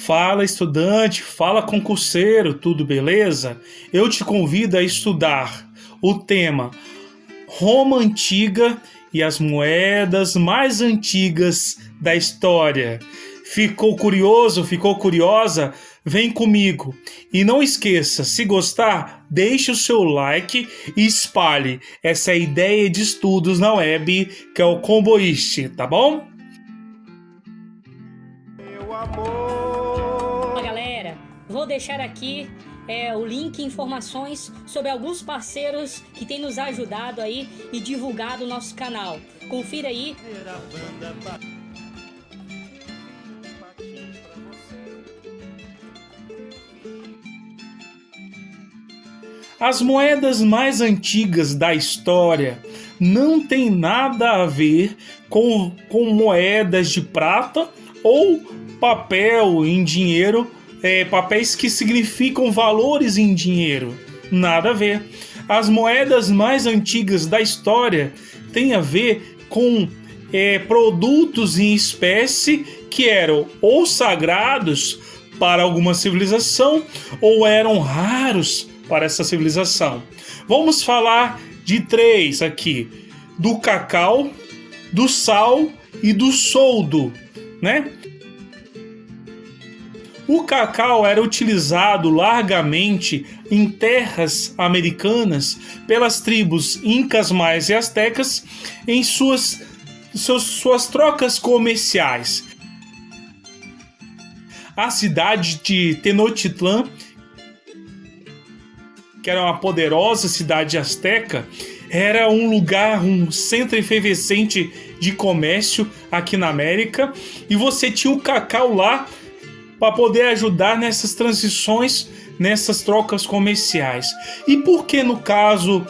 Fala, estudante, fala, concurseiro, tudo beleza? Eu te convido a estudar o tema Roma Antiga e as moedas mais antigas da história. Ficou curioso? Ficou curiosa? Vem comigo. E não esqueça, se gostar, deixe o seu like e espalhe essa ideia de estudos na web, que é o Comboist, tá bom? Meu amor. Galera, vou deixar aqui o link e informações sobre alguns parceiros que têm nos ajudado aí e divulgado o nosso canal. Confira aí. As moedas mais antigas da história não tem nada a ver com moedas de prata ou papel em dinheiro, papéis que significam valores em dinheiro. Nada a ver. As moedas mais antigas da história têm a ver com produtos em espécie que eram ou sagrados para alguma civilização ou eram raros para essa civilização. Vamos falar de três aqui: do cacau, do sal e do soldo, né? O cacau era utilizado largamente em terras americanas pelas tribos incas, maias e astecas em suas trocas comerciais. A cidade de Tenochtitlan, que era uma poderosa cidade asteca, era um lugar, um centro efervescente de comércio aqui na América, e você tinha o cacau lá para poder ajudar nessas transições, nessas trocas comerciais. E por que no caso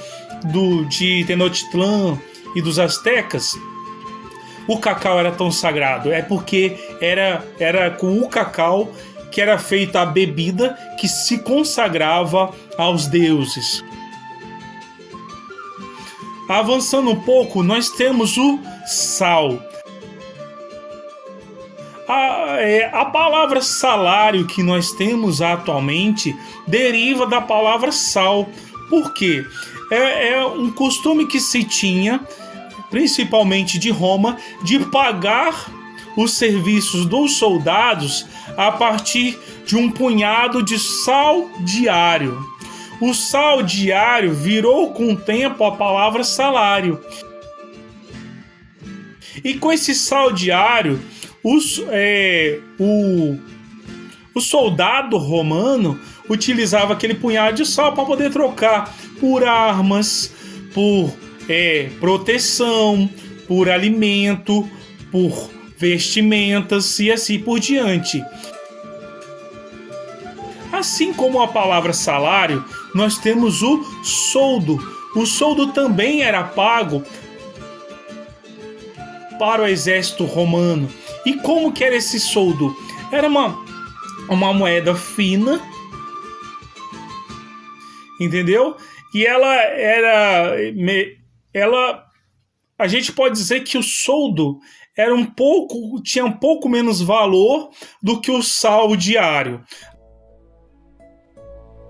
de Tenochtitlan e dos astecas o cacau era tão sagrado? É porque era com o cacau que era feita a bebida que se consagrava aos deuses. Avançando um pouco, nós temos o sal. A palavra salário que nós temos atualmente deriva da palavra sal. Por quê? É um costume que se tinha, principalmente de Roma, de pagar os serviços dos soldados a partir de um punhado de sal diário. O sal diário virou com o tempo a palavra salário. E com esse sal diário, o soldado romano utilizava aquele punhado de sal para poder trocar por armas, por proteção, por alimento, por vestimentas e assim por diante. Assim como a palavra salário, nós temos o soldo. O soldo também era pago para o exército romano. E como que era esse soldo? Era uma moeda fina, entendeu? E a gente pode dizer que o soldo tinha um pouco menos valor do que o sal diário.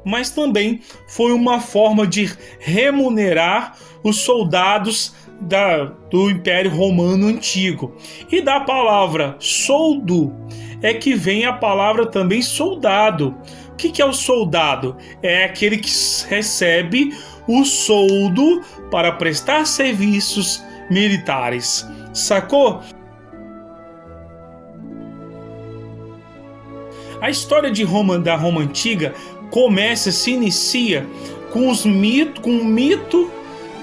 Mas também foi uma forma de remunerar os soldados do Império Romano Antigo. E da palavra soldo é que vem a palavra também soldado. O que é o soldado? É aquele que recebe o soldo para prestar serviços militares. Sacou? A história da Roma Antiga se inicia com o mito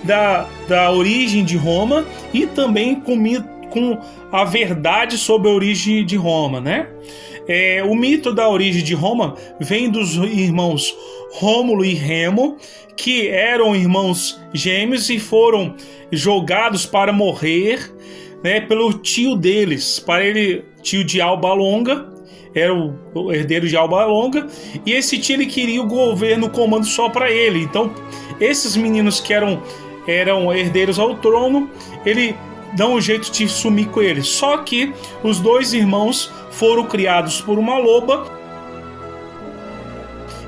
da origem de Roma e também com a verdade sobre a origem de Roma, né? O mito da origem de Roma vem dos irmãos Rômulo e Remo, que eram irmãos gêmeos e foram jogados para morrer, né, pelo tio deles, tio de Alba Longa. Era o herdeiro de Alba Longa, e esse tio ele queria o governo, o comando só para ele. Então esses meninos que eram herdeiros ao trono, ele dão um jeito de sumir com ele. Só que os dois irmãos foram criados por uma loba,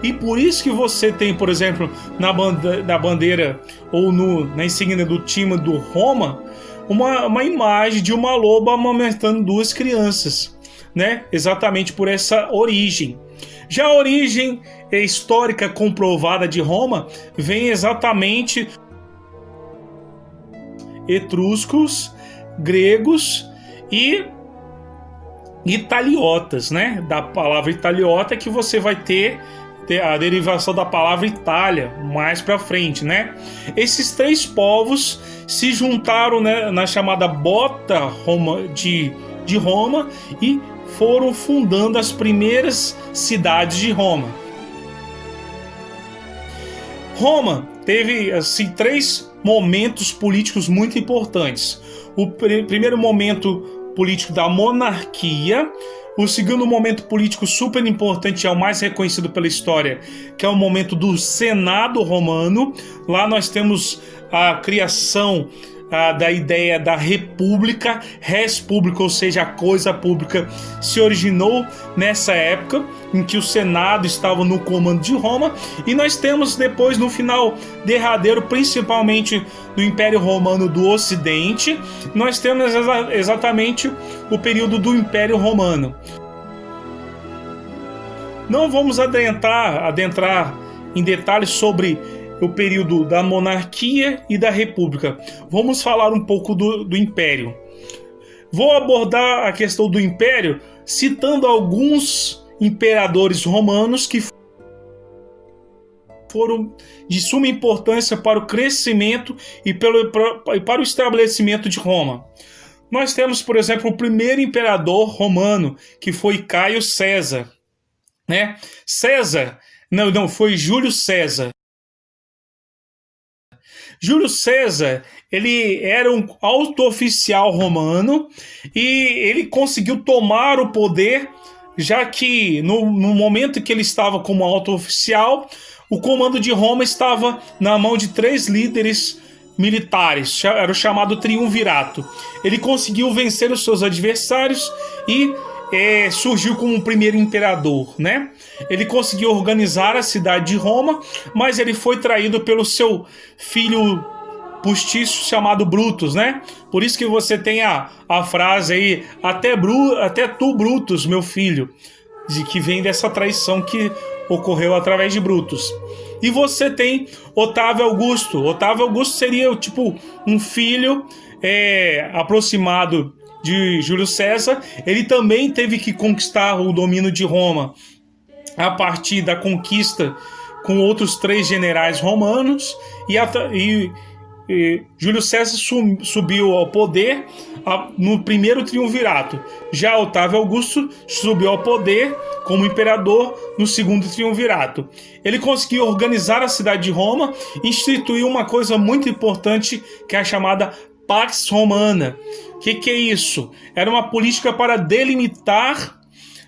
e por isso que você tem, por exemplo, na bandeira ou na insígnia do time do Roma, uma imagem de uma loba amamentando duas crianças, né? Exatamente por essa origem. Já a origem histórica comprovada de Roma vem exatamente etruscos, gregos e italiotas, né? Da palavra italiota, que você vai ter a derivação da palavra Itália mais para frente, né? Esses três povos se juntaram, né, na chamada Bota de Roma e foram fundando as primeiras cidades de Roma. Roma teve assim três momentos políticos muito importantes. O primeiro momento político da monarquia, o segundo momento político super importante, é o mais reconhecido pela história, que é o momento do Senado romano. Lá nós temos a criação da ideia da república, res pública, ou seja, a coisa pública, se originou nessa época em que o Senado estava no comando de Roma. E nós temos depois, no final derradeiro, principalmente do Império Romano do Ocidente, nós temos exatamente o período do Império Romano. Não vamos adentrar em detalhes sobre o período da monarquia e da república. Vamos falar um pouco do império. Vou abordar a questão do império citando alguns imperadores romanos que foram de suma importância para o crescimento e para o estabelecimento de Roma. Nós temos, por exemplo, o primeiro imperador romano, que foi Caio César, né? Foi Júlio César. Júlio César, ele era um alto oficial romano e ele conseguiu tomar o poder, já que no momento que ele estava como alto oficial, o comando de Roma estava na mão de três líderes militares, era o chamado triunvirato. Ele conseguiu vencer os seus adversários e surgiu como o primeiro imperador, né? Ele conseguiu organizar a cidade de Roma, mas ele foi traído pelo seu filho postiço chamado Brutus, né? Por isso que você tem a frase aí, até tu, Brutus, meu filho, que vem dessa traição que ocorreu através de Brutus. E você tem Otávio Augusto. Otávio Augusto seria tipo um filho aproximado de Júlio César. Ele também teve que conquistar o domínio de Roma a partir da conquista com outros três generais romanos, e Júlio César subiu ao poder no primeiro triunvirato. Já Otávio Augusto subiu ao poder como imperador no segundo triunvirato. Ele conseguiu organizar a cidade de Roma e instituiu uma coisa muito importante, que é a chamada Pax Romana. O que é isso? Era uma política para delimitar,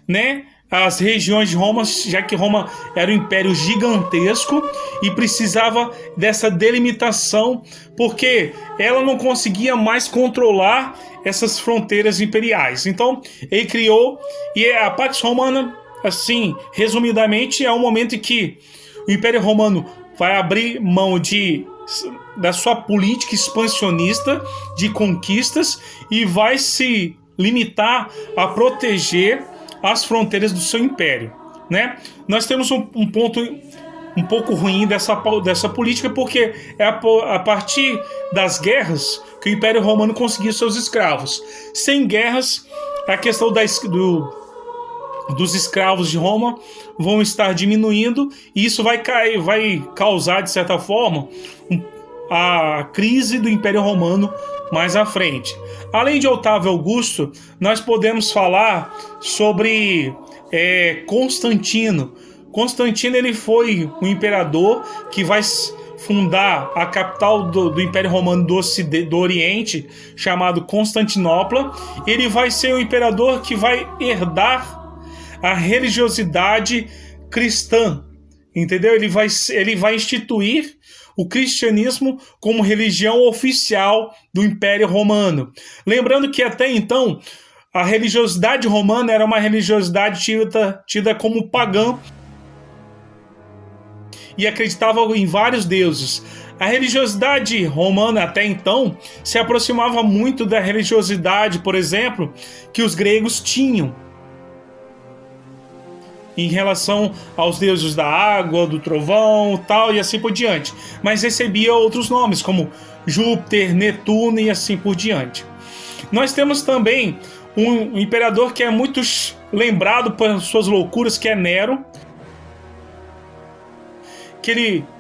né, as regiões de Roma, já que Roma era um império gigantesco e precisava dessa delimitação, porque ela não conseguia mais controlar essas fronteiras imperiais. Então, ele criou, e a Pax Romana, assim, resumidamente, é um momento em que o Império Romano vai abrir mão da sua política expansionista de conquistas e vai se limitar a proteger as fronteiras do seu império, né? Nós temos um ponto um pouco ruim dessa política, porque é a partir das guerras que o Império Romano conseguiu seus escravos. Sem guerras, a questão dos escravos de Roma vão estar diminuindo, e isso vai causar, de certa forma, a crise do Império Romano mais à frente. Além de Otávio Augusto, nós podemos falar sobre Constantino. Constantino, ele foi um imperador que vai fundar a capital do Império Romano do Oriente, chamado Constantinopla. Ele vai ser um imperador que vai herdar a religiosidade cristã, entendeu? Ele vai instituir o cristianismo como religião oficial do Império Romano. Lembrando que até então a religiosidade romana era uma religiosidade tida como pagã e acreditava em vários deuses. A religiosidade romana até então se aproximava muito da religiosidade, por exemplo, que os gregos tinham em relação aos deuses da água, do trovão, tal, e assim por diante. Mas recebia outros nomes, como Júpiter, Netuno e assim por diante. Nós temos também um imperador que é muito lembrado por suas loucuras, que é Nero,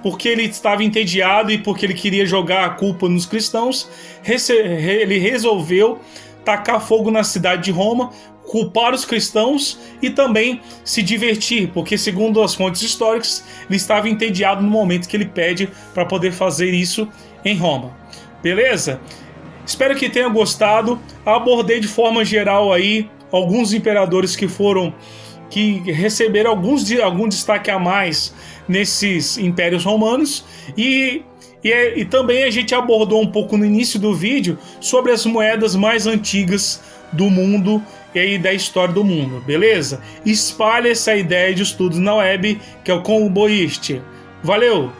porque ele estava entediado e porque ele queria jogar a culpa nos cristãos, ele resolveu tacar fogo na cidade de Roma, culpar os cristãos e também se divertir, porque segundo as fontes históricas, ele estava entediado no momento que ele pede para poder fazer isso em Roma. Beleza? Espero que tenha gostado. Abordei de forma geral aí alguns imperadores que receberam algum destaque a mais nesses impérios romanos e também a gente abordou um pouco no início do vídeo sobre as moedas mais antigas do mundo e aí da história do mundo, beleza? Espalhe essa ideia de estudos na web, que é o Comboist. Valeu!